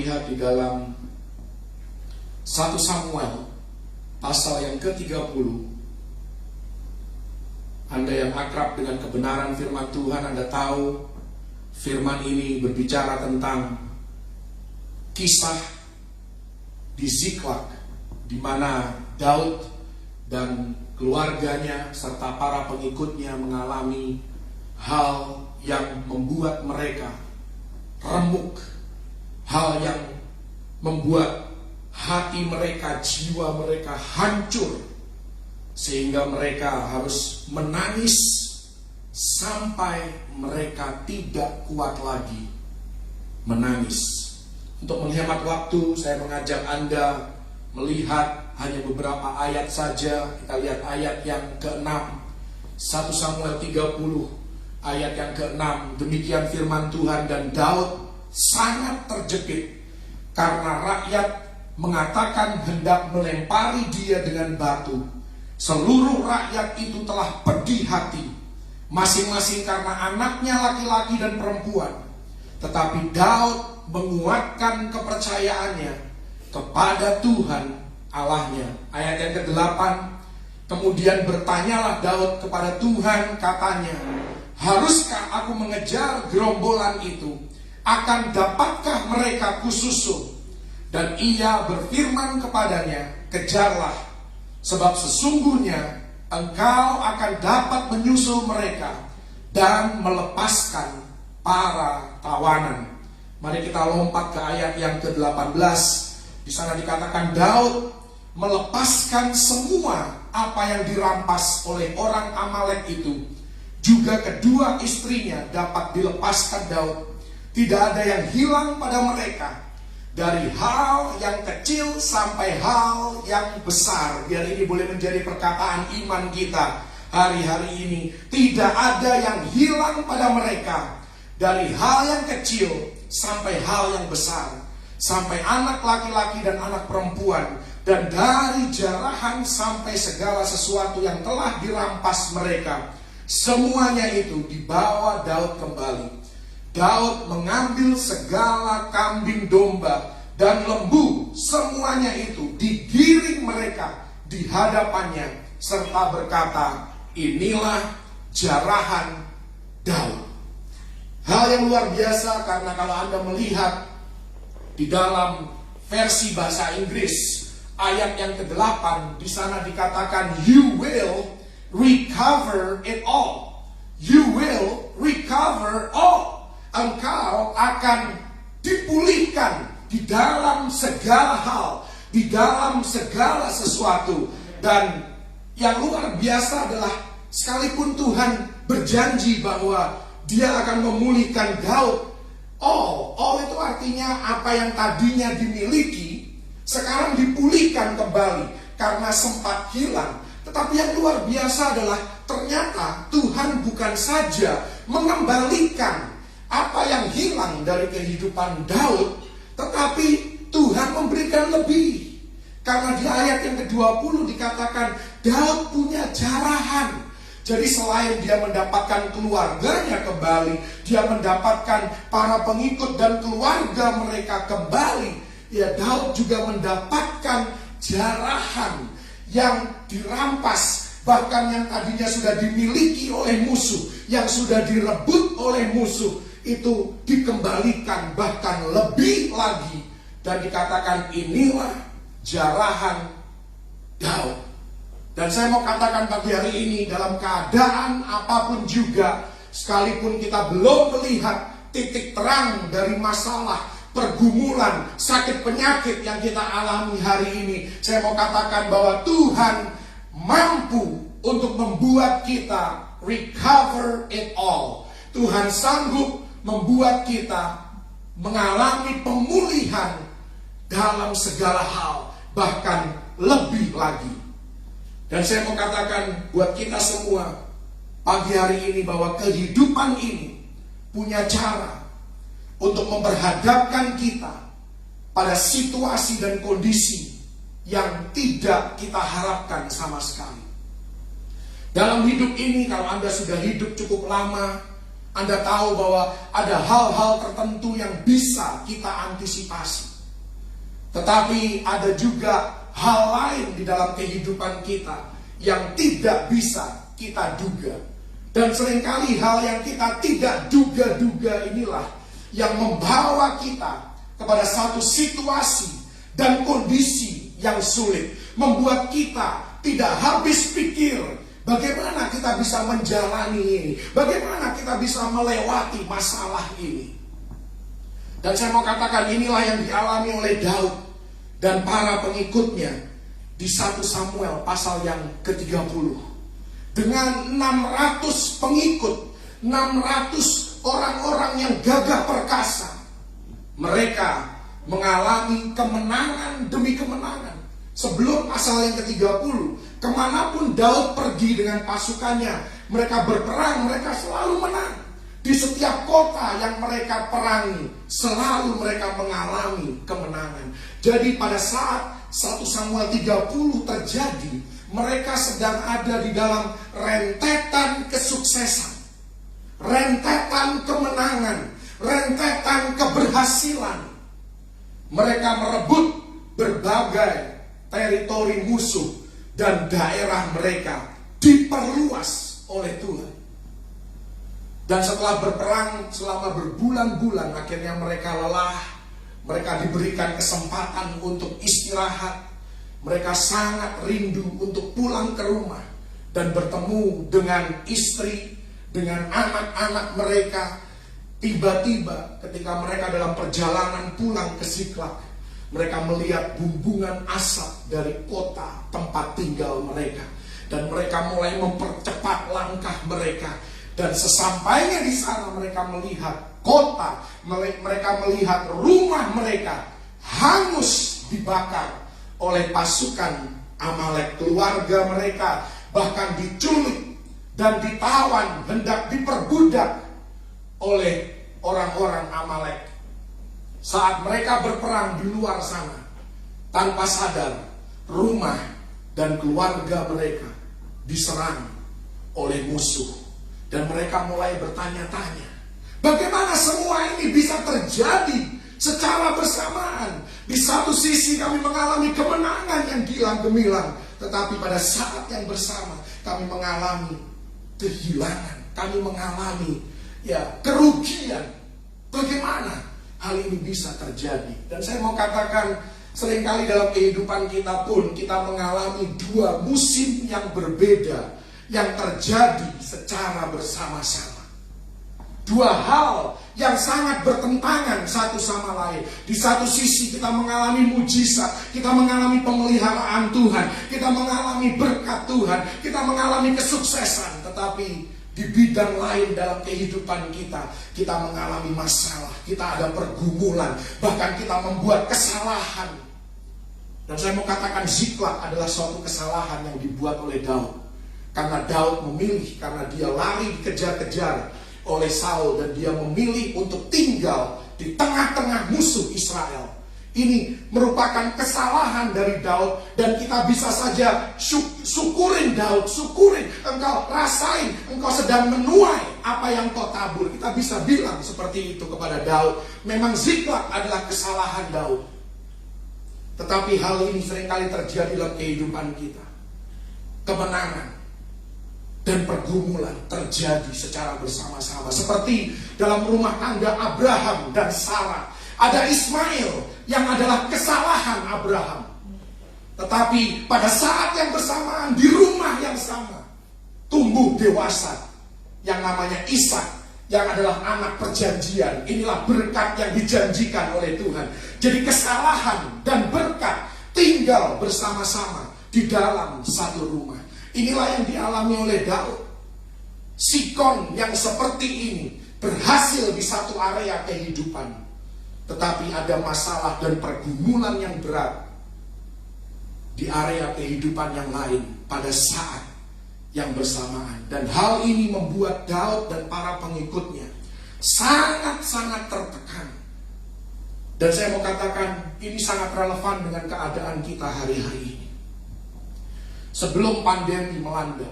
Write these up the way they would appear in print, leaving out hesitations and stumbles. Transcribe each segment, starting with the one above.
melihat di dalam 1 Samuel pasal yang ke-30. Anda yang akrab dengan kebenaran firman Tuhan, Anda tahu firman ini berbicara tentang kisah di Ziklag, di mana Daud dan keluarganya serta para pengikutnya mengalami hal yang membuat mereka remuk, hal yang membuat hati mereka, jiwa mereka hancur, sehingga mereka harus menangis sampai mereka tidak kuat lagi menangis. Untuk menghemat waktu, saya mengajak Anda melihat hanya beberapa ayat saja. Kita lihat ayat yang ke-6, 1 Samuel 30 ayat yang ke-6. Demikian firman Tuhan, dan Daud sangat terjepit karena rakyat mengatakan hendak melempari dia dengan batu. Seluruh rakyat itu telah pedih hati, masing-masing karena anaknya laki-laki dan perempuan. Tetapi Daud menguatkan kepercayaannya kepada Tuhan Allahnya. Ayat yang ke-8, kemudian bertanyalah Daud kepada Tuhan, katanya, haruskah aku mengejar gerombolan itu? Akan dapatkah mereka kususul? Dan ia berfirman kepadanya, kejarlah, sebab sesungguhnya engkau akan dapat menyusul mereka dan melepaskan para tawanan. Mari kita lompat ke ayat yang ke-18. Di sana dikatakan Daud melepaskan semua apa yang dirampas oleh orang Amalek itu. Juga kedua istrinya dapat dilepaskan Daud. Tidak ada yang hilang pada mereka, dari hal yang kecil sampai hal yang besar. Biar ini boleh menjadi perkataan iman kita hari-hari ini. Tidak ada yang hilang pada mereka, dari hal yang kecil sampai hal yang besar, sampai anak laki-laki dan anak perempuan, dan dari jarahan sampai segala sesuatu yang telah dirampas mereka. Semuanya itu dibawa Daud kembali. Daud mengambil segala kambing domba dan lembu, semuanya itu digiring mereka di hadapannya, serta berkata, inilah jarahan Daud. Hal yang luar biasa, karena kalau Anda melihat di dalam versi bahasa Inggris ayat yang ke-8, di sana dikatakan you will recover it all. You will recover all. Engkau akan dipulihkan di dalam segala hal, di dalam segala sesuatu. Dan yang luar biasa adalah sekalipun Tuhan berjanji bahwa Dia akan memulihkan Daud, all itu artinya apa yang tadinya dimiliki sekarang dipulihkan kembali karena sempat hilang. Tetapi yang luar biasa adalah ternyata Tuhan bukan saja mengembalikan apa yang hilang dari kehidupan Daud, tetapi Tuhan memberikan lebih. Karena di ayat yang ke-20 dikatakan Daud punya jarahan. Jadi selain dia mendapatkan keluarganya kembali, dia mendapatkan para pengikut dan keluarga mereka kembali, ya Daud juga mendapatkan jarahan yang dirampas, bahkan yang tadinya sudah dimiliki oleh musuh, yang sudah direbut oleh musuh, itu dikembalikan bahkan lebih lagi. Dan dikatakan inilah jarahan Daud. Dan saya mau katakan pagi hari ini, dalam keadaan apapun juga, sekalipun kita belum melihat titik terang dari masalah, pergumulan, sakit penyakit yang kita alami hari ini, saya mau katakan bahwa Tuhan mampu untuk membuat kita recover it all. Tuhan sanggup membuat kita mengalami pemulihan dalam segala hal, bahkan lebih lagi. Dan saya mau katakan buat kita semua pagi hari ini bahwa kehidupan ini punya cara untuk memperhadapkan kita pada situasi dan kondisi yang tidak kita harapkan sama sekali. Dalam hidup ini, kalau Anda sudah hidup cukup lama, Anda tahu bahwa ada hal-hal tertentu yang bisa kita antisipasi. Tetapi ada juga hal lain di dalam kehidupan kita yang tidak bisa kita duga. Dan seringkali hal yang kita tidak duga-duga inilah yang membawa kita kepada satu situasi dan kondisi yang sulit, membuat kita tidak habis pikir bagaimana kita bisa menjalani ini, bagaimana kita bisa melewati masalah ini. Dan saya mau katakan, inilah yang dialami oleh Daud dan para pengikutnya di 1 Samuel pasal yang ke-30. Dengan 600 pengikut, 600 orang-orang yang gagah perkasa, mereka mengalami kemenangan demi kemenangan. Sebelum pasal yang ke-30, kemanapun Daud pergi dengan pasukannya, mereka berperang, mereka selalu menang. Di setiap kota yang mereka perangi, selalu mereka mengalami kemenangan. Jadi pada saat 1 Samuel 30 terjadi, mereka sedang ada di dalam rentetan kesuksesan, rentetan kemenangan, rentetan keberhasilan. Mereka merebut berbagai teritori musuh dan daerah mereka diperluas oleh Tuhan. Dan setelah berperang selama berbulan-bulan, akhirnya mereka lelah. Mereka diberikan kesempatan untuk istirahat. Mereka sangat rindu untuk pulang ke rumah dan bertemu dengan istri, dengan anak-anak mereka. Tiba-tiba ketika mereka dalam perjalanan pulang ke Ziklag, mereka melihat bumbungan asap dari kota tempat tinggal mereka. Dan mereka mulai mempercepat langkah mereka. Dan sesampainya di sana mereka melihat kota, mereka melihat rumah mereka hangus dibakar oleh pasukan Amalek. Keluarga mereka bahkan diculik dan ditawan, hendak diperbudak oleh orang-orang Amalek. Saat mereka berperang di luar sana, tanpa sadar, rumah dan keluarga mereka diserang oleh musuh. Dan mereka mulai bertanya-tanya, bagaimana semua ini bisa terjadi secara bersamaan? Di satu sisi kami mengalami kemenangan yang gilang gemilang, tetapi pada saat yang bersama kami mengalami kehilangan, kami mengalami kerugian. Bagaimana hal ini bisa terjadi? Dan saya mau katakan, seringkali dalam kehidupan kita pun kita mengalami dua musim yang berbeda yang terjadi secara bersama-sama. Dua hal yang sangat bertentangan satu sama lain. Di satu sisi kita mengalami mujizat, kita mengalami pemeliharaan Tuhan, kita mengalami berkat Tuhan, kita mengalami kesuksesan. Tetapi di bidang lain dalam kehidupan kita, kita mengalami masalah, kita ada pergumulan, bahkan kita membuat kesalahan. Dan saya mau katakan, Ziklag adalah suatu kesalahan yang dibuat oleh Daud. Karena Daud memilih, karena dia lari dikejar-kejar oleh Saul, dan dia memilih untuk tinggal di tengah-tengah musuh Israel. Ini merupakan kesalahan dari Daud, dan kita bisa saja syukurin Daud, syukurin, engkau rasain, engkau sedang menuai apa yang kau tabur. Kita bisa bilang seperti itu kepada Daud. Memang Ziklag adalah kesalahan Daud. Tetapi hal ini seringkali terjadi dalam kehidupan kita. Kemenangan dan pergumulan terjadi secara bersama-sama. Seperti dalam rumah tangga Abraham dan Sarah. Ada Ismail yang adalah kesalahan Abraham. Tetapi pada saat yang bersamaan, di rumah yang sama, tumbuh dewasa yang namanya Ishak, yang adalah anak perjanjian. Inilah berkat yang dijanjikan oleh Tuhan. Jadi kesalahan dan berkat tinggal bersama-sama di dalam satu rumah. Inilah yang dialami oleh Daud. Sikon yang seperti ini berhasil di satu area kehidupan, tetapi ada masalah dan pergumulan yang berat di area kehidupan yang lain pada saat yang bersamaan. Dan hal ini membuat Daud dan para pengikutnya sangat-sangat tertekan. Dan saya mau katakan, ini sangat relevan dengan keadaan kita hari-hari ini. Sebelum pandemi melanda,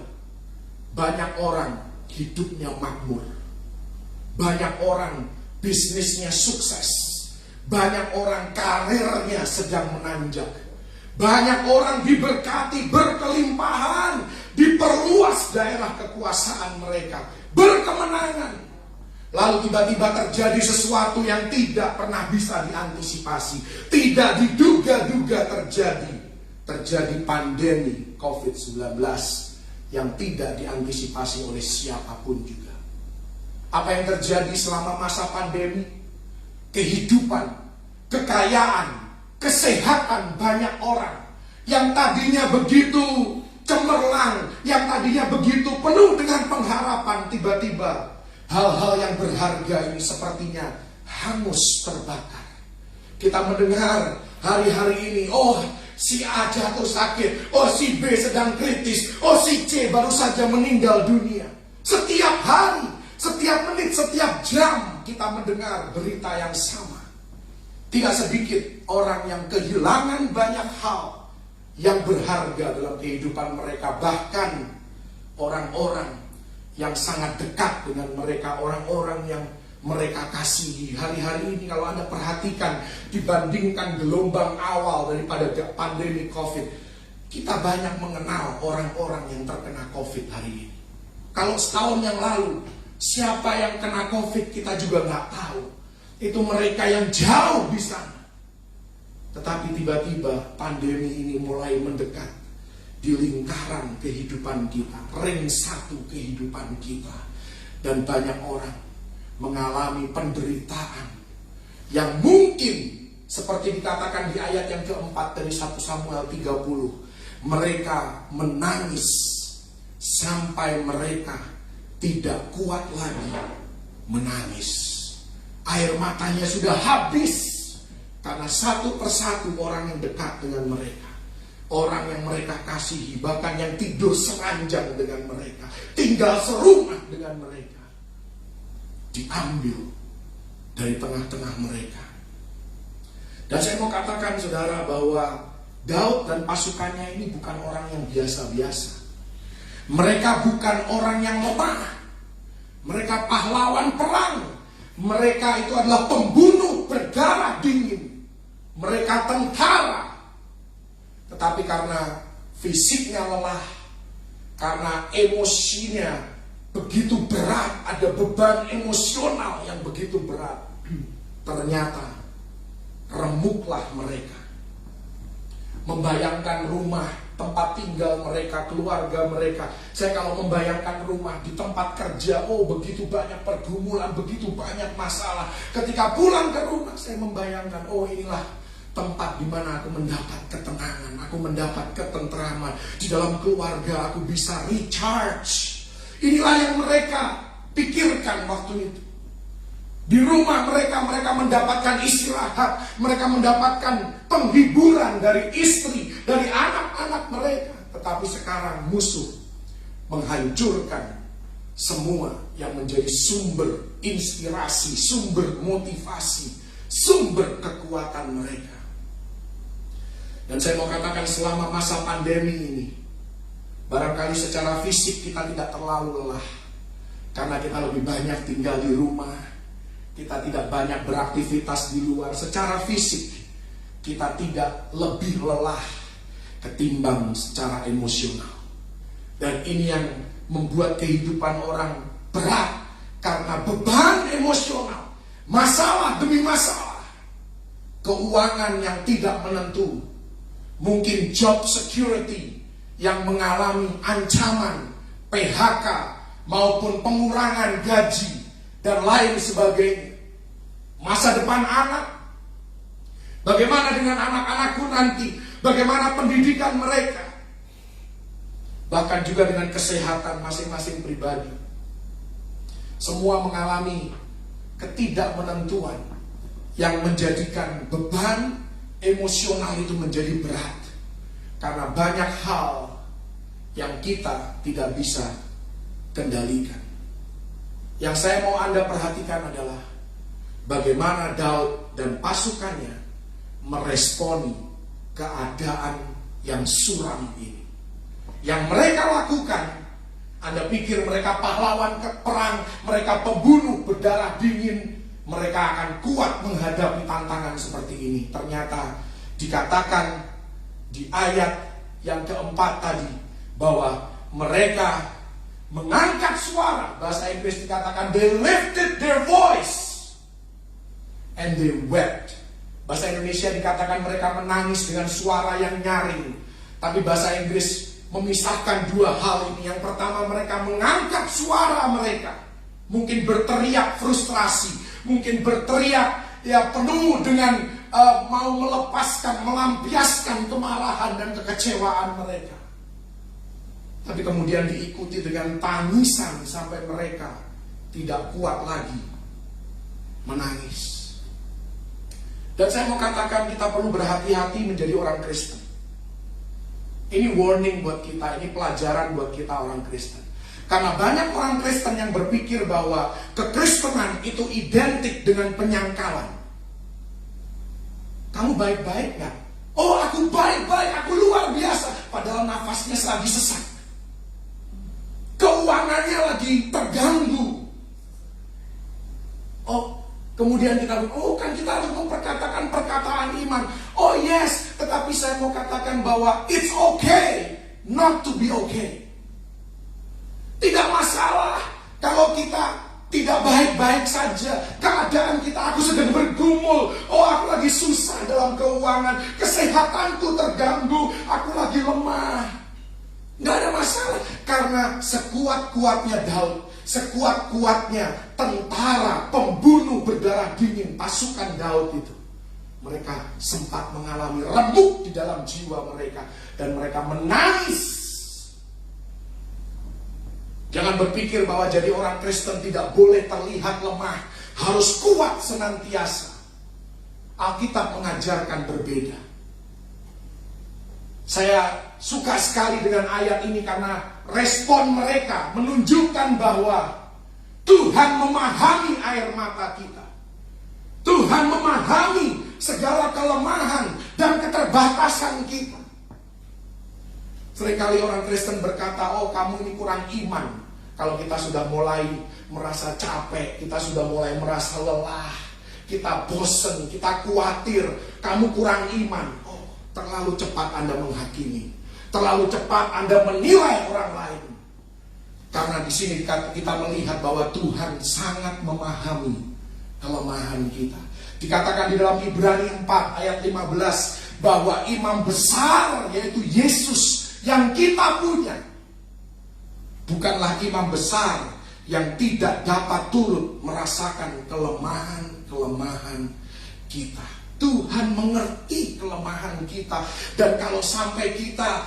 banyak orang hidupnya makmur, banyak orang bisnisnya sukses, Banyak orang karirnya sedang menanjak. Banyak orang diberkati, berkelimpahan, diperluas daerah kekuasaan mereka, berkemenangan. Lalu tiba-tiba terjadi sesuatu yang tidak pernah bisa diantisipasi, tidak diduga-duga terjadi. Terjadi pandemi COVID-19 yang tidak diantisipasi oleh siapapun juga. Apa yang terjadi selama masa pandemi? Kehidupan, kekayaan, kesehatan banyak orang yang tadinya begitu cemerlang, yang tadinya begitu penuh dengan pengharapan, tiba-tiba hal-hal yang berharga ini sepertinya hangus terbakar. Kita mendengar hari-hari ini, oh si A jatuh sakit, oh si B sedang kritis, oh si C baru saja meninggal dunia. Setiap hari, setiap menit, setiap jam kita mendengar berita yang sama. Tidak sedikit orang yang kehilangan banyak hal yang berharga dalam kehidupan mereka. Bahkan orang-orang yang sangat dekat dengan mereka, orang-orang yang mereka kasihi. Hari-hari ini kalau Anda perhatikan, dibandingkan gelombang awal daripada pandemi COVID, kita banyak mengenal orang-orang yang terkena COVID hari ini. Kalau setahun yang lalu, siapa yang kena COVID kita juga nggak tahu. Itu mereka yang jauh di sana. Tetapi tiba-tiba pandemi ini mulai mendekat di lingkaran kehidupan kita, ring satu kehidupan kita. Dan banyak orang mengalami penderitaan yang mungkin seperti dikatakan di ayat yang keempat dari 1 Samuel 30. Mereka menangis sampai mereka tidak kuat lagi menangis. Air matanya sudah habis karena satu persatu orang yang dekat dengan mereka, orang yang mereka kasihi, bahkan yang tidur seranjang dengan mereka, tinggal serumah dengan mereka, diambil dari tengah-tengah mereka. Dan saya mau katakan saudara bahwa Daud dan pasukannya ini bukan orang yang biasa-biasa. Mereka bukan orang yang lemah. Mereka pahlawan perang. Mereka itu adalah pembunuh berdarah dingin. Mereka tentara. Tetapi karena fisiknya lelah, karena emosinya begitu berat, ada beban emosional yang begitu berat, ternyata remuklah mereka. Membayangkan rumah, tempat tinggal mereka, keluarga mereka. Saya kalau membayangkan rumah di tempat kerja, oh begitu banyak pergumulan, begitu banyak masalah. Ketika pulang ke rumah, saya membayangkan, oh inilah tempat di mana aku mendapat ketenangan, aku mendapat ketentraman. Di dalam keluarga aku bisa recharge. Inilah yang mereka pikirkan waktu itu. Di rumah mereka mendapatkan istirahat, mereka mendapatkan penghiburan dari istri, dari anak-anak mereka. Tetapi sekarang musuh menghancurkan semua yang menjadi sumber inspirasi, sumber motivasi, sumber kekuatan mereka. Dan saya mau katakan selama masa pandemi ini, barangkali secara fisik kita tidak terlalu lelah, karena kita lebih banyak tinggal di rumah. Kita tidak banyak beraktivitas di luar. Secara fisik kita tidak lebih lelah ketimbang secara emosional. Dan ini yang membuat kehidupan orang berat, karena beban emosional, masalah demi masalah, keuangan yang tidak menentu, mungkin job security yang mengalami ancaman PHK maupun pengurangan gaji dan lain sebagainya. Masa depan anak, bagaimana dengan anak-anakku nanti, bagaimana pendidikan mereka, bahkan juga dengan kesehatan masing-masing pribadi. Semua mengalami ketidakmenentuan yang menjadikan beban emosional itu menjadi berat, karena banyak hal yang kita tidak bisa kendalikan. Yang saya mau Anda perhatikan adalah bagaimana Daud dan pasukannya meresponi keadaan yang suram ini. Yang mereka lakukan, Anda pikir mereka pahlawan perang, mereka pembunuh berdarah dingin, mereka akan kuat menghadapi tantangan seperti ini. Ternyata dikatakan di ayat yang keempat tadi bahwa mereka mengangkat suara. Bahasa Inggris dikatakan they lifted their voice and they wept. Bahasa Indonesia dikatakan mereka menangis dengan suara yang nyaring. Tapi bahasa Inggris memisahkan dua hal ini. Yang pertama, mereka mengangkat suara mereka, mungkin berteriak frustrasi, mungkin berteriak ya penuh dengan mau melepaskan, melampiaskan kemarahan dan kekecewaan mereka. Tapi kemudian diikuti dengan tangisan sampai mereka tidak kuat lagi menangis. Dan saya mau katakan, kita perlu berhati-hati menjadi orang Kristen. Ini warning buat kita, ini pelajaran buat kita orang Kristen. Karena banyak orang Kristen yang berpikir bahwa kekristenan itu identik dengan penyangkalan. Kamu baik-baik gak? Oh, aku baik-baik, aku luar biasa. Padahal nafasnya lagi sesak, keuangannya lagi terganggu. Oh, kemudian kita bilang, oh kan kita harus memperkatakan perkataan iman. Oh yes, tetapi saya mau katakan bahwa it's okay not to be okay. Tidak masalah kalau kita tidak baik-baik saja. Keadaan kita, aku sedang bergumul. Oh, aku lagi susah dalam keuangan. Kesehatanku terganggu. Aku lagi lemah. Nggak ada masalah. Karena sekuat-kuatnya Daud, sekuat-kuatnya tentara pembunuh berdarah dingin, pasukan Daud itu, mereka sempat mengalami remuk di dalam jiwa mereka. Dan mereka menangis. Jangan berpikir bahwa jadi orang Kristen tidak boleh terlihat lemah, harus kuat senantiasa. Alkitab mengajarkan berbeda. Saya suka sekali dengan ayat ini karena respon mereka menunjukkan bahwa Tuhan memahami air mata kita. Tuhan memahami segala kelemahan dan keterbatasan kita. Seringkali orang Kristen berkata, oh kamu ini kurang iman. Kalau kita sudah mulai merasa capek, kita sudah mulai merasa lelah, kita bosen, kita khawatir, kamu kurang iman. Oh, terlalu cepat Anda menghakimi, terlalu cepat Anda menilai orang lain. Karena di sini kita melihat bahwa Tuhan sangat memahami kelemahan kita. Dikatakan di dalam Ibrani 4 ayat 15 bahwa imam besar yaitu Yesus yang kita punya bukanlah imam besar yang tidak dapat turut merasakan kelemahan-kelemahan kita. Tuhan mengerti kelemahan kita. Dan kalau sampai kita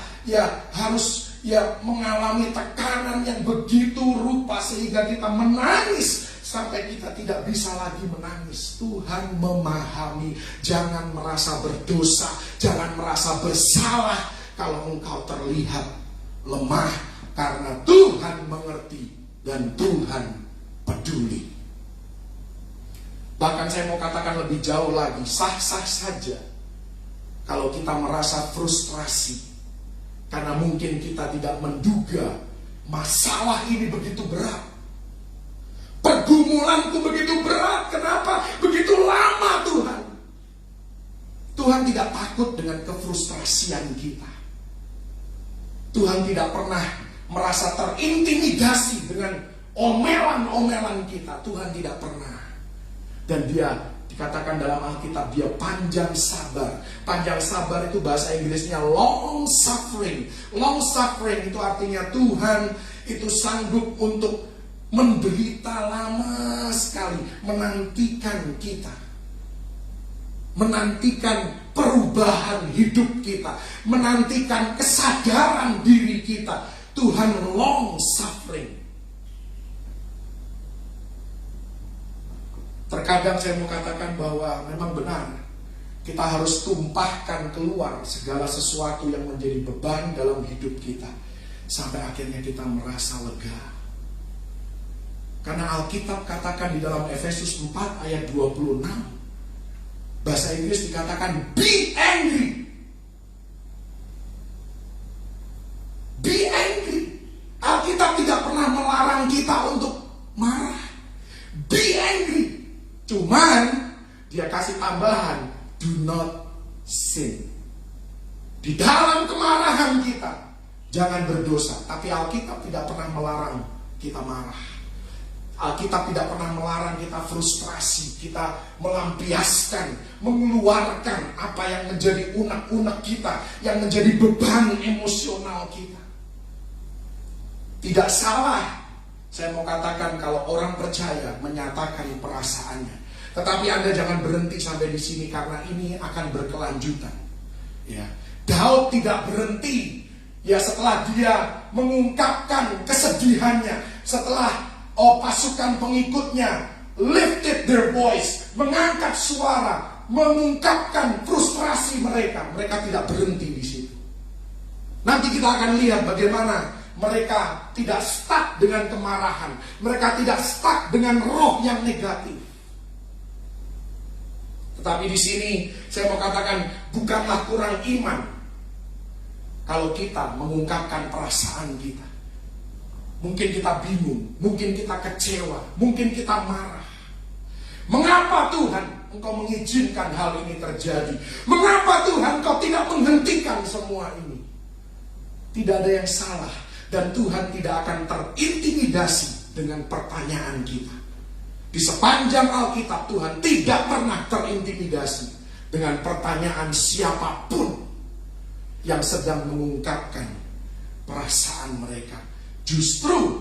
harus mengalami tekanan yang begitu rupa sehingga kita menangis sampai kita tidak bisa lagi menangis, Tuhan memahami. Jangan merasa berdosa, jangan merasa bersalah kalau engkau terlihat lemah, karena Tuhan mengerti dan Tuhan peduli. Bahkan saya mau katakan lebih jauh lagi, sah-sah saja kalau kita merasa frustrasi karena mungkin kita tidak menduga masalah ini begitu berat. Pergumulanku begitu berat, kenapa begitu lama Tuhan? Tuhan tidak takut dengan kefrustrasian kita. Tuhan tidak pernah merasa terintimidasi dengan omelan-omelan kita. Tuhan tidak pernah. Dan dia dikatakan dalam Alkitab, dia panjang sabar. Panjang sabar itu bahasa Inggrisnya long suffering. Long suffering itu artinya Tuhan itu sanggup untuk menderita lama sekali, menantikan kita, menantikan perubahan hidup kita, menantikan kesadaran diri kita. Tuhan long suffering. Terkadang saya mau katakan bahwa memang benar, kita harus tumpahkan keluar segala sesuatu yang menjadi beban dalam hidup kita, sampai akhirnya kita merasa lega. Karena Alkitab katakan di dalam Efesus 4 ayat 26, bahasa Inggris dikatakan be angry. Be angry. Alkitab tidak pernah melarang kita untuk marah. Be angry. Cuman dia kasih tambahan, do not sin. Di dalam kemarahan kita, jangan berdosa. Tapi Alkitab tidak pernah melarang kita marah. Alkitab tidak pernah melarang kita frustrasi, kita melampiaskan, mengeluarkan apa yang menjadi unek-unek kita, yang menjadi beban emosional kita. Tidak salah, saya mau katakan kalau orang percaya menyatakan perasaannya. Tetapi Anda jangan berhenti sampai di sini karena ini akan berkelanjutan. Ya, Daud tidak berhenti. Ya, setelah dia mengungkapkan kesedihannya, setelah pasukan pengikutnya lifted their voice, mengangkat suara, mengungkapkan frustrasi mereka. Mereka tidak berhenti di situ. Nanti kita akan lihat bagaimana mereka tidak stuck dengan kemarahan. Mereka tidak stuck dengan roh yang negatif. Tetapi di sini saya mau katakan bukanlah kurang iman kalau kita mengungkapkan perasaan kita. Mungkin kita bingung, mungkin kita kecewa, mungkin kita marah. Mengapa Tuhan Engkau mengizinkan hal ini terjadi? Mengapa Tuhan Engkau tidak menghentikan semua ini? Tidak ada yang salah. Dan Tuhan tidak akan terintimidasi dengan pertanyaan kita. Di sepanjang Alkitab Tuhan tidak pernah terintimidasi dengan pertanyaan siapapun yang sedang mengungkapkan perasaan mereka. Justru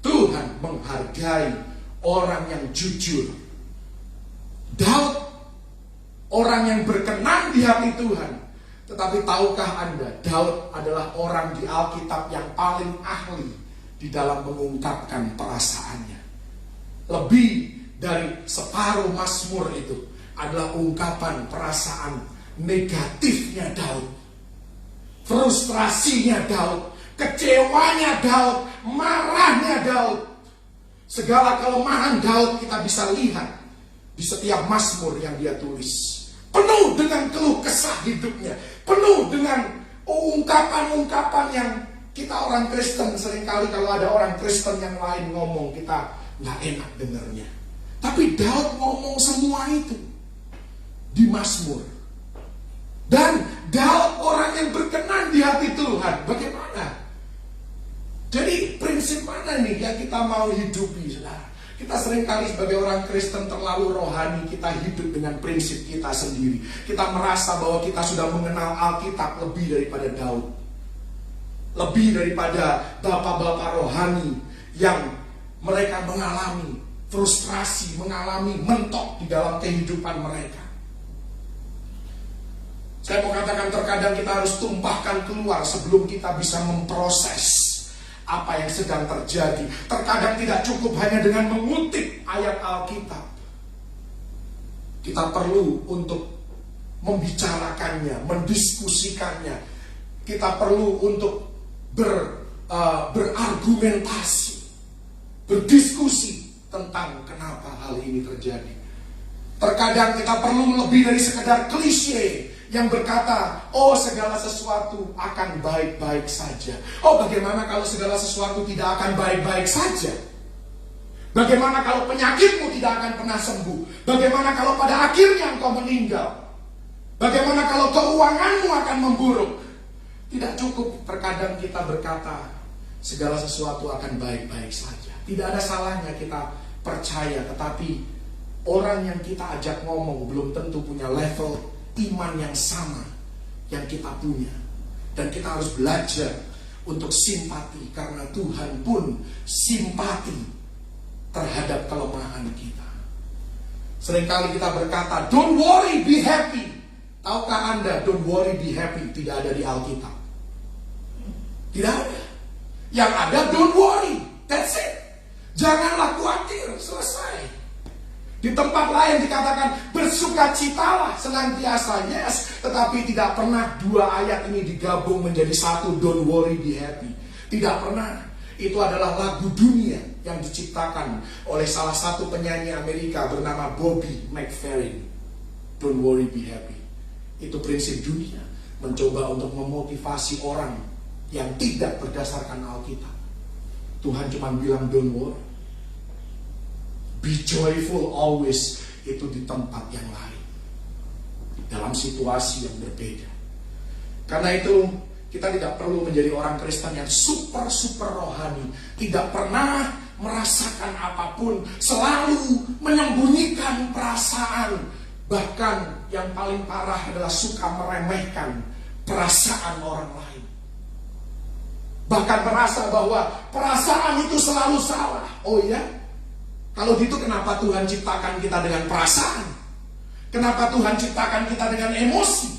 Tuhan menghargai orang yang jujur. Daud orang yang berkenan di hati Tuhan. Tetapi tahukah Anda, Daud adalah orang di Alkitab yang paling ahli di dalam mengungkapkan perasaannya. Lebih dari separuh Mazmur itu adalah ungkapan perasaan negatifnya Daud, frustrasinya Daud, kecewanya Daud, marahnya Daud. Segala kelemahan Daud kita bisa lihat di setiap Mazmur yang dia tulis. Penuh dengan keluh kesah hidupnya, penuh dengan ungkapan-ungkapan yang kita orang Kristen seringkali kalau ada orang Kristen yang lain ngomong kita nggak enak dengarnya. Tapi Daud ngomong semua itu di Mazmur. Dan Daud orang yang berkenan di hati Tuhan. Bagaimana? Jadi prinsip mana nih yang kita mau hidupi? Kita seringkali sebagai orang Kristen terlalu rohani, kita hidup dengan prinsip kita sendiri. Kita merasa bahwa kita sudah mengenal Alkitab lebih daripada Daud. Lebih daripada bapak-bapak rohani yang mereka mengalami frustrasi, mengalami mentok di dalam kehidupan mereka. Saya mau katakan terkadang kita harus tumpahkan keluar sebelum kita bisa memproses apa yang sedang terjadi. Terkadang tidak cukup hanya dengan mengutip ayat Alkitab. Kita perlu untuk membicarakannya, mendiskusikannya. Kita perlu untuk berargumentasi, berdiskusi tentang kenapa hal ini terjadi. Terkadang kita perlu lebih dari sekedar klise yang berkata, oh segala sesuatu akan baik-baik saja. Oh bagaimana kalau segala sesuatu tidak akan baik-baik saja? Bagaimana kalau penyakitmu tidak akan pernah sembuh? Bagaimana kalau pada akhirnya engkau meninggal? Bagaimana kalau keuanganmu akan memburuk? Tidak cukup terkadang kita berkata, segala sesuatu akan baik-baik saja. Tidak ada salahnya kita percaya, tetapi orang yang kita ajak ngomong belum tentu punya level iman yang sama yang kita punya. Dan kita harus belajar untuk simpati, karena Tuhan pun simpati terhadap kelemahan kita. Seringkali kita berkata, don't worry, be happy. Tahukah Anda, don't worry, be happy tidak ada di Alkitab? Tidak ada. Yang ada, don't worry, that's it. Janganlah khawatir, selesai. Di tempat lain dikatakan bersukacitalah senantiasa, yes. Tetapi tidak pernah dua ayat ini digabung menjadi satu, don't worry, be happy. Tidak pernah. Itu adalah lagu dunia yang diciptakan oleh salah satu penyanyi Amerika bernama Bobby McFerrin. Don't worry, be happy. Itu prinsip dunia, mencoba untuk memotivasi orang yang tidak berdasarkan Alkitab. Tuhan cuma bilang don't worry, be joyful always. itu di tempat yang lain, dalam situasi yang berbeda. Karena itu kita tidak perlu menjadi orang Kristen yang super rohani, tidak pernah merasakan apapun, selalu menyembunyikan perasaan. Bahkan yang paling parah adalah suka meremehkan perasaan orang lain. Bahkan merasa bahwa perasaan itu selalu salah. Oh iya? Kalau gitu kenapa Tuhan ciptakan kita dengan perasaan? Kenapa Tuhan ciptakan kita dengan emosi?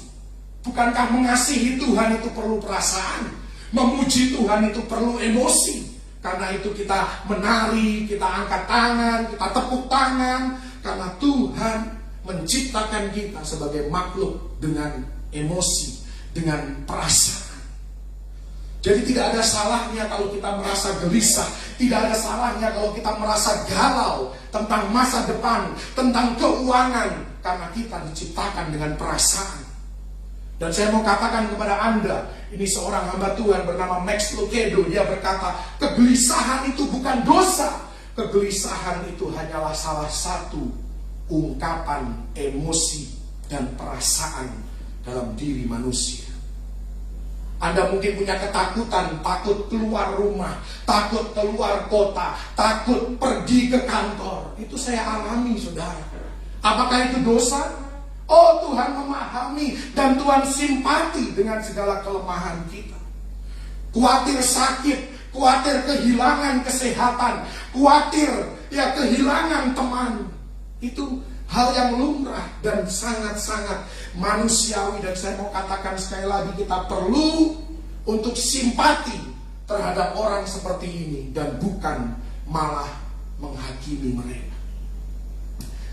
Bukankah mengasihi Tuhan itu perlu perasaan? Memuji Tuhan itu perlu emosi. Karena itu kita menari, kita angkat tangan, kita tepuk tangan. Karena Tuhan menciptakan kita sebagai makhluk dengan emosi, dengan perasaan. Jadi tidak ada salahnya kalau kita merasa gelisah. Tidak ada salahnya kalau kita merasa galau tentang masa depan, tentang keuangan. Karena kita diciptakan dengan perasaan. Dan saya mau katakan kepada Anda, ini seorang hamba Tuhan bernama Max Lucado. Dia berkata, kegelisahan itu bukan dosa. Kegelisahan itu hanyalah salah satu ungkapan emosi dan perasaan dalam diri manusia. Anda mungkin punya ketakutan, takut keluar rumah, takut keluar kota, takut pergi ke kantor. Itu saya alami, saudara. Apakah itu dosa? Oh, Tuhan memahami dan Tuhan simpati dengan segala kelemahan kita. Khawatir sakit, khawatir kehilangan kesehatan, khawatir kehilangan teman. Itu hal yang lumrah dan sangat-sangat manusiawi. Dan saya mau katakan sekali lagi, kita perlu untuk simpati terhadap orang seperti ini dan bukan malah menghakimi mereka.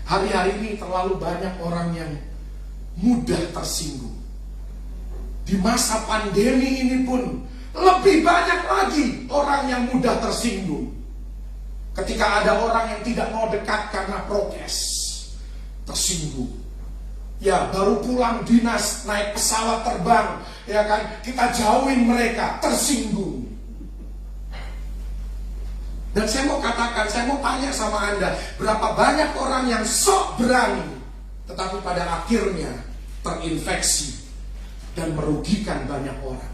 Hari-hari ini terlalu banyak orang yang mudah tersinggung. Di masa pandemi ini pun lebih banyak lagi orang yang mudah tersinggung. Ketika ada orang yang tidak mau dekat karena prokes, tersinggung. Ya, baru pulang dinas, naik pesawat terbang, ya kan, kita jauhin mereka, tersinggung. Dan saya mau katakan, saya mau tanya sama Anda, berapa banyak orang yang sok berani, tetapi pada akhirnya terinfeksi dan merugikan banyak orang.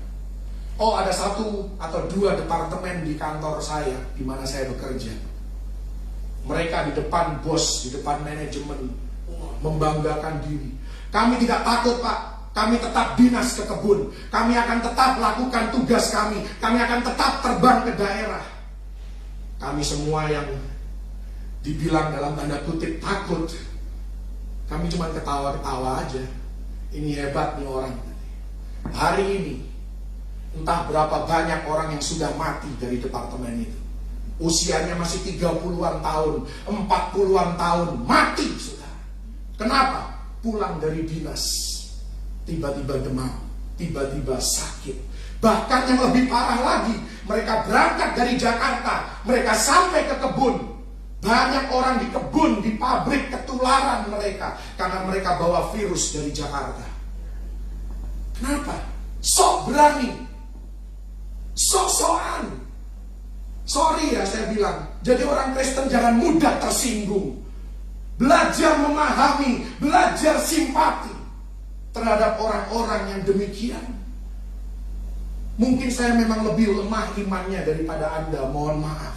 Oh, ada 1 atau 2 departemen di kantor saya, di mana saya bekerja. Mereka di depan bos, di depan manajemen, membanggakan diri. Kami tidak takut, Pak. Kami tetap dinas ke kebun. Kami akan tetap lakukan tugas kami. Kami akan tetap terbang ke daerah. Kami semua yang dibilang dalam tanda kutip takut, kami cuma ketawa-ketawa aja. Ini hebat nih orang. Hari ini entah berapa banyak orang yang sudah mati dari departemen itu. Usianya masih 30-an tahun, 40-an tahun, mati sudah. Kenapa? Pulang dari dinas, tiba-tiba demam, tiba-tiba sakit. Bahkan yang lebih parah lagi, mereka berangkat dari Jakarta, mereka sampai ke kebun. Banyak orang di kebun, di pabrik ketularan mereka, karena mereka bawa virus dari Jakarta. Kenapa? Sok berani, sok-sokan. Sorry ya saya bilang, jadi orang Kristen jangan mudah tersinggung. Belajar memahami, belajar simpati terhadap orang-orang yang demikian. Mungkin saya memang lebih lemah imannya daripada Anda, mohon maaf.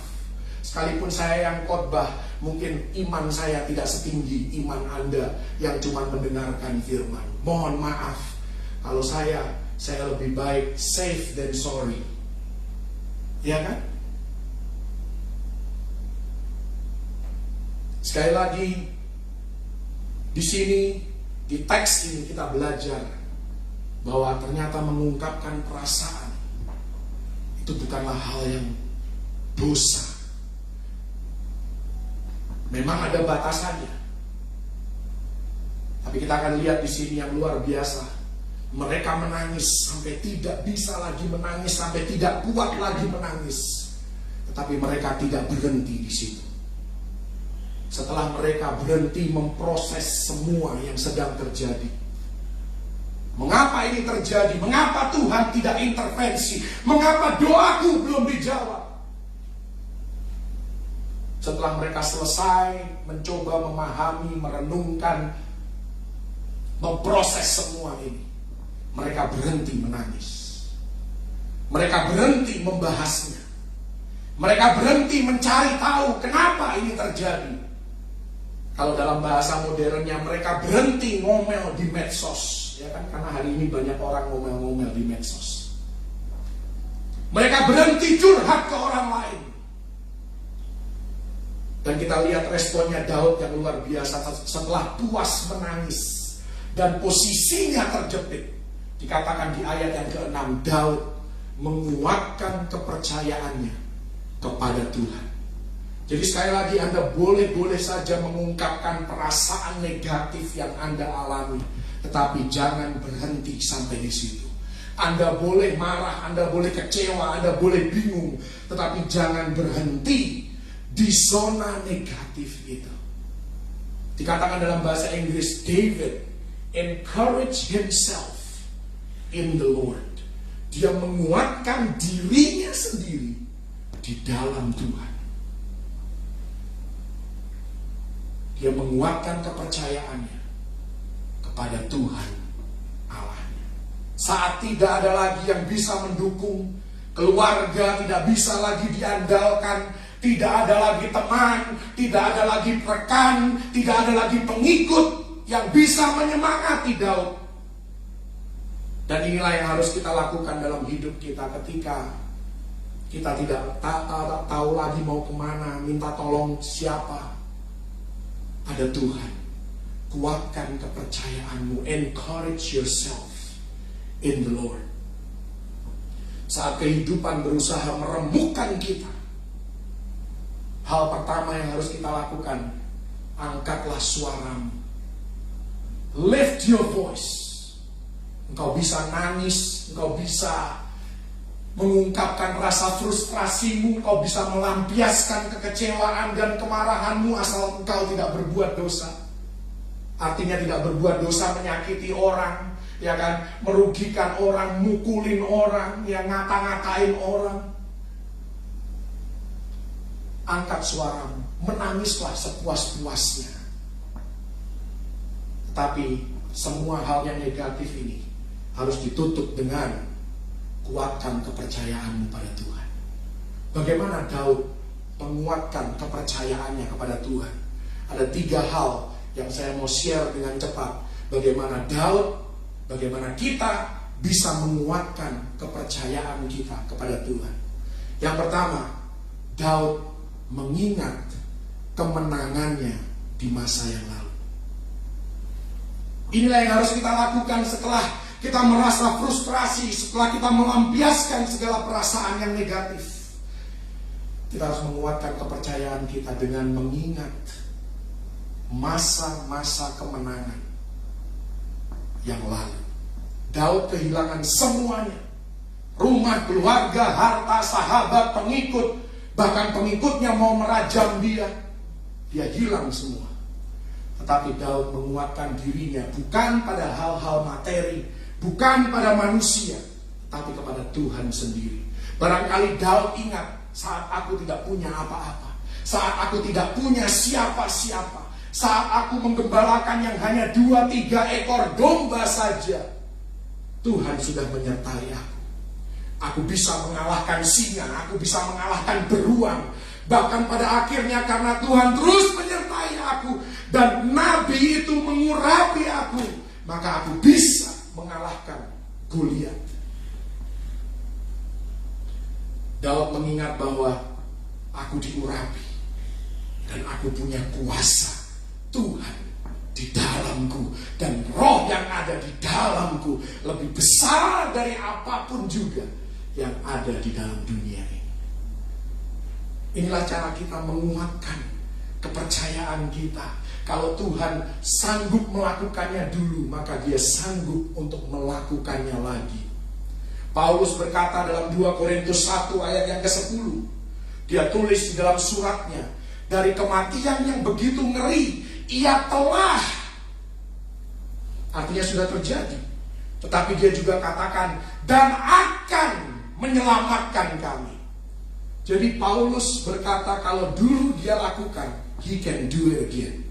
Sekalipun saya yang khotbah, mungkin iman saya tidak setinggi iman Anda yang cuma mendengarkan firman. Mohon maaf, kalau saya lebih baik safe than sorry. Ya kan? Sekali lagi, di sini, di teks ini kita belajar bahwa ternyata mengungkapkan perasaan itu bukanlah hal yang dosa. Memang ada batasannya. Tapi kita akan lihat di sini yang luar biasa. Mereka menangis sampai tidak bisa lagi menangis, sampai tidak kuat lagi menangis. Tetapi mereka tidak berhenti di situ. Setelah mereka berhenti memproses semua yang sedang terjadi. Mengapa ini terjadi? Mengapa Tuhan tidak intervensi? Mengapa doaku belum dijawab? Setelah mereka selesai mencoba memahami, merenungkan, memproses semua ini, mereka berhenti menangis. Mereka berhenti membahasnya. Mereka berhenti mencari tahu kenapa ini terjadi. Kalau dalam bahasa modernnya, mereka berhenti ngomel di medsos. Ya kan, karena hari ini banyak orang ngomel-ngomel di medsos. Mereka berhenti curhat ke orang lain. Dan kita lihat responnya Daud yang luar biasa setelah puas menangis dan posisinya terjepit. Dikatakan di ayat yang ke-6, Daud menguatkan kepercayaannya kepada Tuhan. Jadi sekali lagi, Anda boleh saja mengungkapkan perasaan negatif yang Anda alami, tetapi jangan berhenti sampai di situ. Anda boleh marah, Anda boleh kecewa, Anda boleh bingung, tetapi jangan berhenti di zona negatif itu. Dikatakan dalam bahasa Inggris, David encourage himself in the Lord. Dia menguatkan dirinya sendiri di dalam Tuhan. Dia menguatkan kepercayaannya kepada Tuhan Allahnya. Saat tidak ada lagi yang bisa mendukung, keluarga tidak bisa lagi diandalkan, tidak ada lagi teman, tidak ada lagi rekan, tidak ada lagi pengikut yang bisa menyemangati Daud. Dan inilah yang harus kita lakukan dalam hidup kita ketika kita tidak tahu lagi mau kemana, minta tolong siapa. Ada Tuhan. Kuatkan kepercayaanmu. Encourage yourself in the Lord. Saat kehidupan berusaha meremukkan kita, hal pertama yang harus kita lakukan, angkatlah suaramu. Lift your voice. Engkau bisa nangis, engkau bisa mengungkapkan rasa frustrasimu, engkau bisa melampiaskan kekecewaan dan kemarahanmu asal engkau tidak berbuat dosa. Artinya tidak berbuat dosa menyakiti orang, ya kan, merugikan orang, mukulin orang, ya ngata-ngatain orang. Angkat suaramu, menangislah sepuas-puasnya. Tetapi semua hal yang negatif ini harus ditutup dengan kuatkan kepercayaanmu pada Tuhan. Bagaimana Daud menguatkan kepercayaannya kepada Tuhan? Ada 3 hal yang saya mau share dengan cepat. Bagaimana Daud, bagaimana kita bisa menguatkan kepercayaan kita kepada Tuhan. Yang pertama, Daud mengingat kemenangannya di masa yang lalu. Inilah yang harus kita lakukan setelah kita merasa frustrasi, setelah kita melampiaskan segala perasaan yang negatif. Kita harus menguatkan kepercayaan kita dengan mengingat masa-masa kemenangan yang lalu. Daud kehilangan semuanya. Rumah, keluarga, harta, sahabat, pengikut. Bahkan pengikutnya mau merajam dia. Dia hilang semua. Tetapi Daud menguatkan dirinya bukan pada hal-hal materi, bukan pada manusia, tapi kepada Tuhan sendiri. Barangkali Daud ingat, saat aku tidak punya apa-apa, saat aku tidak punya siapa-siapa, saat aku menggembalakan yang hanya 2-3 ekor domba saja, Tuhan sudah menyertai aku. Aku bisa mengalahkan singa, aku bisa mengalahkan beruang. Bahkan pada akhirnya karena Tuhan terus menyertai aku dan nabi itu mengurapi aku, maka aku bisa mengalahkan Goliat. Daud mengingat bahwa aku diurapi dan aku punya kuasa Tuhan di dalamku, dan roh yang ada di dalamku lebih besar dari apapun juga yang ada di dalam dunia ini. Inilah cara kita menguatkan kepercayaan kita. Kalau Tuhan sanggup melakukannya dulu, maka Dia sanggup untuk melakukannya lagi. Paulus berkata dalam 2 Korintus 1 ayat yang ke-10. Dia tulis di dalam suratnya, dari kematian yang begitu ngeri, ia telah, artinya sudah terjadi. Tetapi dia juga katakan, dan akan menyelamatkan kami. Jadi Paulus berkata kalau dulu dia lakukan, he can do it again.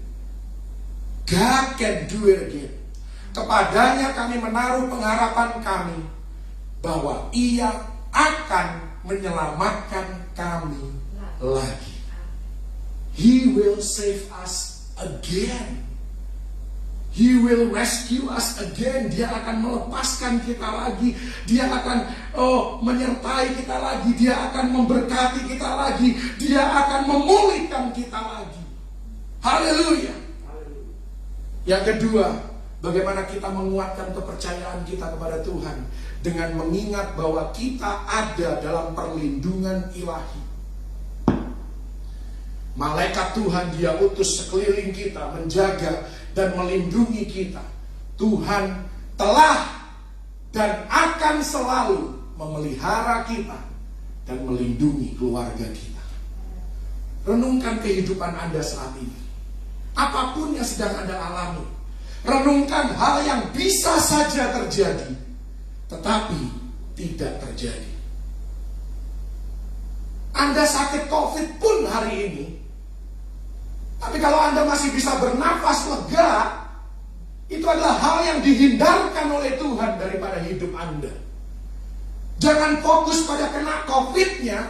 God can do it again. Kepadanya kami menaruh pengharapan kami bahwa ia akan menyelamatkan kami lagi. He will save us again. He will rescue us again. Dia akan melepaskan kita lagi. Dia akan menyertai kita lagi. Dia akan memberkati kita lagi. Dia akan memulihkan kita lagi. Haleluya. Yang kedua, bagaimana kita menguatkan kepercayaan kita kepada Tuhan dengan mengingat bahwa kita ada dalam perlindungan ilahi. Malaikat Tuhan dia utus sekeliling kita menjaga dan melindungi kita. Tuhan telah dan akan selalu memelihara kita dan melindungi keluarga kita. Renungkan kehidupan Anda saat ini. Apapun yang sedang Anda alami, renungkan hal yang bisa saja terjadi, tetapi tidak terjadi. Anda sakit COVID pun hari ini, tapi kalau Anda masih bisa bernafas lega, itu adalah hal yang dihindarkan oleh Tuhan daripada hidup Anda. Jangan fokus pada kena COVID-nya,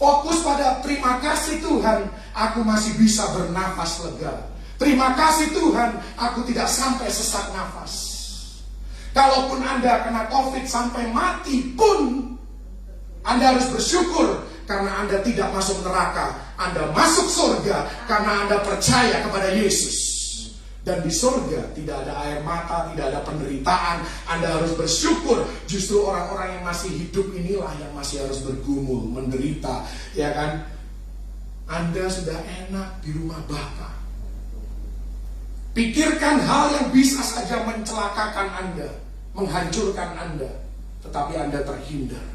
fokus pada terima kasih Tuhan, aku masih bisa bernafas lega. Terima kasih Tuhan, aku tidak sampai sesak nafas. Kalaupun Anda kena COVID sampai mati pun, Anda harus bersyukur karena Anda tidak masuk neraka. Anda masuk surga karena Anda percaya kepada Yesus. Dan di surga tidak ada air mata, tidak ada penderitaan. Anda harus bersyukur. Justru orang-orang yang masih hidup inilah yang masih harus bergumul, menderita, ya kan? Anda sudah enak di rumah Bapa. Pikirkan hal yang bisa saja mencelakakan Anda, menghancurkan Anda, tetapi Anda terhindar.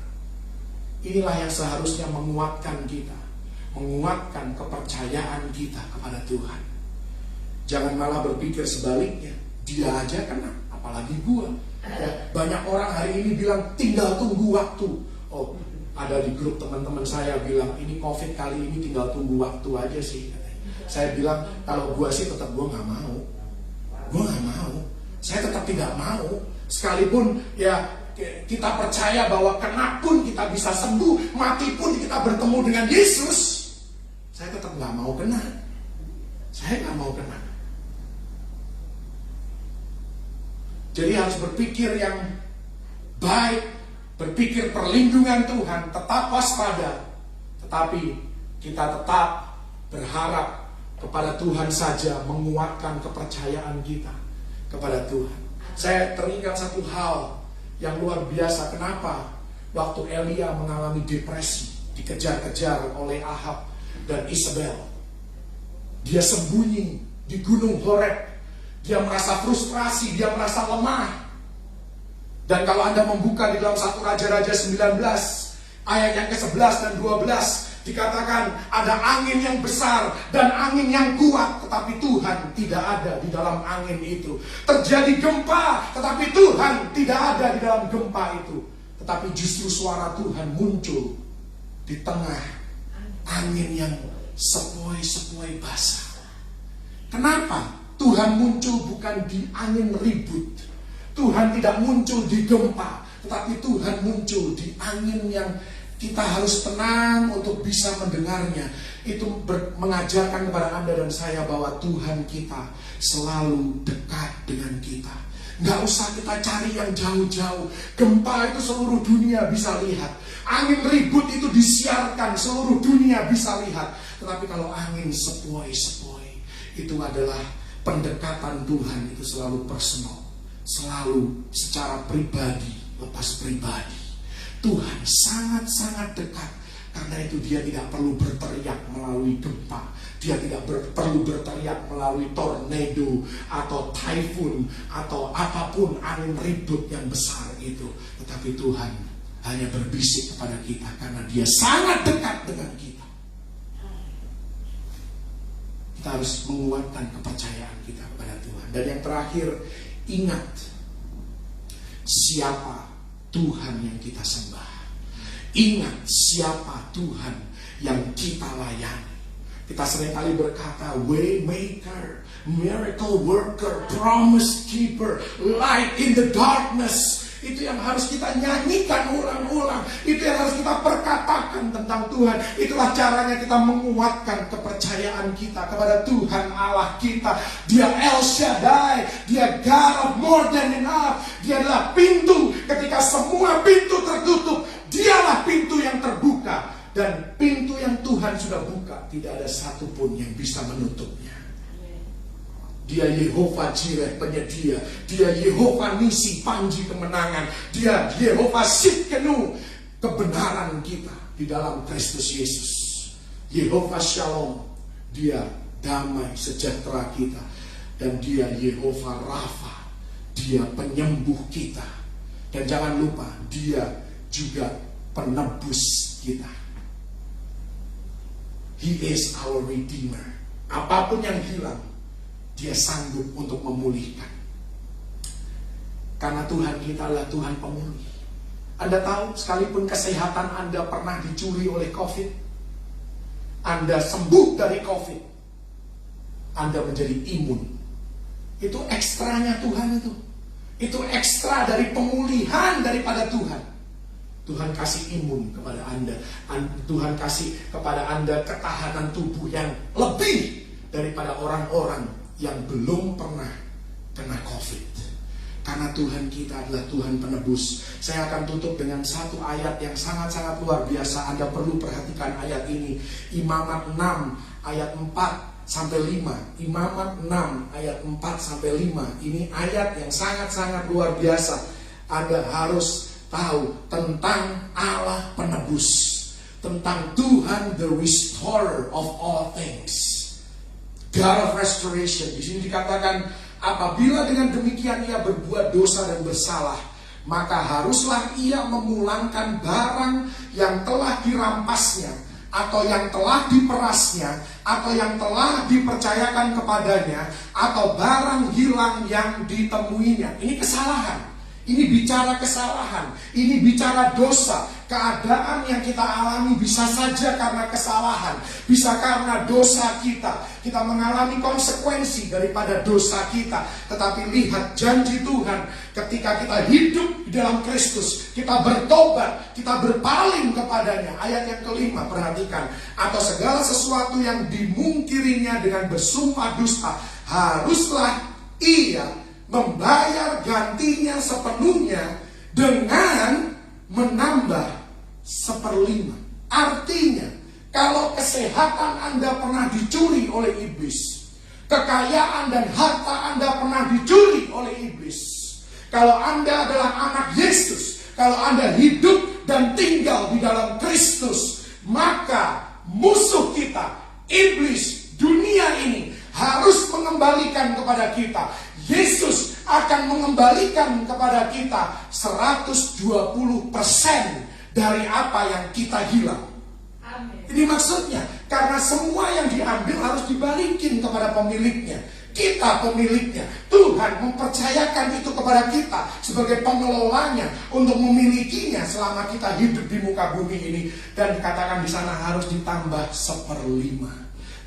Inilah yang seharusnya menguatkan kita, menguatkan kepercayaan kita kepada Tuhan. Jangan malah berpikir sebaliknya, dia aja kena, apalagi gua. Ya, banyak orang hari ini bilang tinggal tunggu waktu. Oh, ada di grup teman-teman saya bilang ini COVID kali ini tinggal tunggu waktu aja sih. Saya bilang kalau gua sih tetap gua nggak mau. Gua nggak mau. Saya tetap tidak mau. Sekalipun ya kita percaya bahwa kena pun kita bisa sembuh, mati pun kita bertemu dengan Yesus. Saya tetap nggak mau kena. Saya nggak mau kena. Jadi harus berpikir yang baik, berpikir perlindungan Tuhan, tetap waspada, tetapi kita tetap berharap kepada Tuhan saja, menguatkan kepercayaan kita kepada Tuhan. Saya teringat satu hal yang luar biasa. Kenapa? Waktu Elia mengalami depresi, dikejar-kejar oleh Ahab dan Isabel, dia sembunyi di Gunung Horeb. Dia merasa frustrasi, dia merasa lemah. Dan kalau Anda membuka di dalam 1 Raja-Raja 19 ayat yang ke-11 dan 12, dikatakan ada angin yang besar dan angin yang kuat, tetapi Tuhan tidak ada di dalam angin itu. Terjadi gempa, tetapi Tuhan tidak ada di dalam gempa itu. Tetapi justru suara Tuhan muncul di tengah angin yang sepoi-sepoi basah. Kenapa? Tuhan muncul bukan di angin ribut. Tuhan tidak muncul di gempa, tetapi Tuhan muncul di angin yang kita harus tenang untuk bisa mendengarnya. Itu mengajarkan kepada Anda dan saya bahwa Tuhan kita selalu dekat dengan kita. Nggak usah kita cari yang jauh-jauh. Gempa itu seluruh dunia bisa lihat. Angin ribut itu disiarkan, seluruh dunia bisa lihat. Tetapi kalau angin sepoi-sepoi, itu adalah pendekatan Tuhan, itu selalu personal, selalu secara pribadi, lepas pribadi. Tuhan sangat-sangat dekat. Karena itu dia tidak perlu berteriak melalui gempa. Dia tidak perlu berteriak melalui tornado atau typhoon atau apapun angin ribut yang besar itu. Tetapi Tuhan hanya berbisik kepada kita karena dia sangat dekat dengan kita. Kita harus menguatkan kepercayaan kita kepada Tuhan. Dan yang terakhir, ingat siapa Tuhan yang kita sembah. Ingat siapa Tuhan yang kita layani. Kita seringkali berkata, Waymaker, Miracle Worker, Promise Keeper, Light in the Darkness. Itu yang harus kita nyanyikan ulang-ulang. Itu yang harus kita perkatakan tentang Tuhan. Itulah caranya kita menguatkan kepercayaan kita kepada Tuhan Allah kita. Dia El Shaddai, Dia God of more than enough. Dia adalah pintu ketika semua pintu tertutup. Dialah pintu yang terbuka. Dan pintu yang Tuhan sudah buka, tidak ada satupun yang bisa menutupnya. Dia Yehova Jireh, penyedia. Dia Yehova Nisi, panji kemenangan. Dia Yehova Sidkenu, kebenaran kita di dalam Kristus Yesus. Yehova Shalom, Dia damai sejahtera kita. Dan Dia Yehova Rafa, Dia penyembuh kita. Dan jangan lupa, Dia juga penebus kita. He is our Redeemer. Apapun yang hilang, Dia sanggup untuk memulihkan. Karena Tuhan kita adalah Tuhan pemulih. Anda tahu, sekalipun kesehatan Anda pernah dicuri oleh COVID, Anda sembuh dari COVID, Anda menjadi imun. Itu ekstranya Tuhan itu. Itu ekstra dari pemulihan daripada Tuhan. Tuhan kasih imun kepada Anda. Tuhan kasih kepada Anda ketahanan tubuh yang lebih daripada orang-orang yang belum pernah kena COVID. Karena Tuhan kita adalah Tuhan penebus. Saya akan tutup dengan satu ayat yang sangat-sangat luar biasa. Anda perlu perhatikan ayat ini. Imamat 6 ayat 4 sampai 5. Imamat 6 ayat 4 sampai 5. Ini ayat yang sangat-sangat luar biasa. Anda harus tahu tentang Allah penebus, tentang Tuhan the restorer of all things, God of restoration. Di sini dikatakan, apabila dengan demikian ia berbuat dosa dan bersalah, maka haruslah ia memulangkan barang yang telah dirampasnya, atau yang telah diperasnya, atau yang telah dipercayakan kepadanya, atau barang hilang yang ditemuinya. Ini kesalahan. Ini bicara kesalahan, ini bicara dosa. Keadaan yang kita alami bisa saja karena kesalahan, bisa karena dosa kita. Kita mengalami konsekuensi daripada dosa kita. Tetapi lihat janji Tuhan, ketika kita hidup di dalam Kristus, kita bertobat, kita berpaling kepadanya. Ayat yang kelima, perhatikan. Atau segala sesuatu yang dimungkirinya dengan bersumpah dusta, haruslah ia membayar gantinya sepenuhnya dengan menambah 1/5. Artinya, kalau kesehatan Anda pernah dicuri oleh iblis, kekayaan dan harta Anda pernah dicuri oleh iblis, kalau Anda adalah anak Yesus, kalau Anda hidup dan tinggal di dalam Kristus, maka musuh kita, iblis, dunia ini harus mengembalikan kepada kita. Yesus akan mengembalikan kepada kita 120% dari apa yang kita hilang. Amin. Ini maksudnya, karena semua yang diambil harus dibalikin kepada pemiliknya. Kita pemiliknya. Tuhan mempercayakan itu kepada kita sebagai pengelolanya untuk memilikinya selama kita hidup di muka bumi ini. Dan dikatakan di sana harus ditambah 1/5.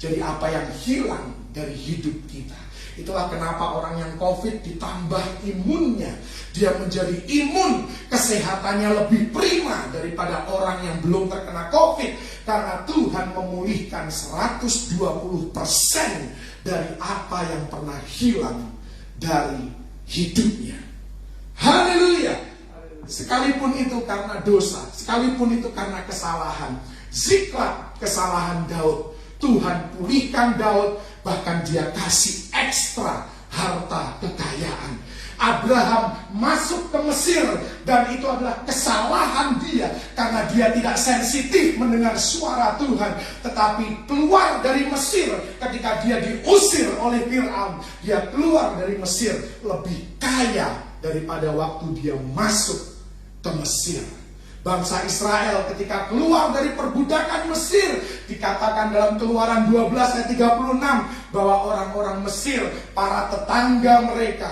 Jadi apa yang hilang dari hidup kita. Itulah kenapa orang yang COVID ditambah imunnya. Dia menjadi imun, kesehatannya lebih prima daripada orang yang belum terkena COVID. Karena Tuhan memulihkan 120% dari apa yang pernah hilang dari hidupnya. Haleluya. Sekalipun itu karena dosa, sekalipun itu karena kesalahan. Ziklag kesalahan Daud, Tuhan pulihkan Daud. Bahkan dia kasih ekstra harta kekayaan. Abraham masuk ke Mesir, dan itu adalah kesalahan dia, karena dia tidak sensitif mendengar suara Tuhan. Tetapi keluar dari Mesir, ketika dia diusir oleh Fir'aun, dia keluar dari Mesir lebih kaya daripada waktu dia masuk ke Mesir. Bangsa Israel ketika keluar dari perbudakan Mesir, dikatakan dalam Keluaran 12 ayat 36 bahwa orang-orang Mesir, para tetangga mereka,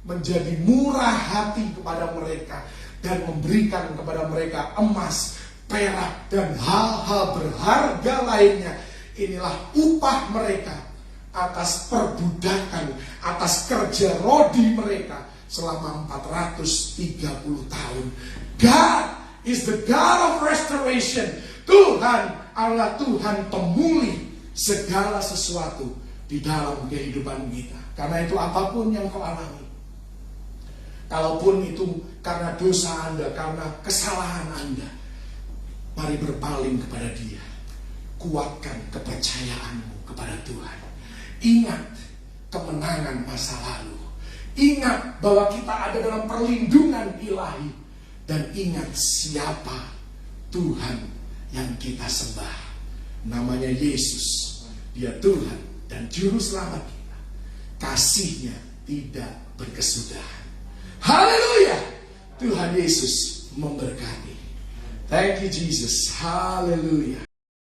menjadi murah hati kepada mereka dan memberikan kepada mereka emas, perak, dan hal-hal berharga lainnya. Inilah upah mereka atas perbudakan, atas kerja rodi mereka selama 430 tahun. God is the God of restoration. Tuhan adalah Tuhan pemulih segala sesuatu di dalam kehidupan kita. Karena itu apapun yang kau alami, kalaupun itu karena dosa Anda, karena kesalahan Anda, mari berpaling kepada Dia. Kuatkan kepercayaanmu kepada Tuhan. Ingat kemenangan masa lalu. Ingat bahwa kita ada dalam perlindungan ilahi. Dan ingat siapa Tuhan yang kita sembah. Namanya Yesus. Dia Tuhan dan Juru Selamat kita. Kasih-Nya tidak berkesudahan. Haleluya! Tuhan Yesus memberkati. Thank you Jesus. Haleluya.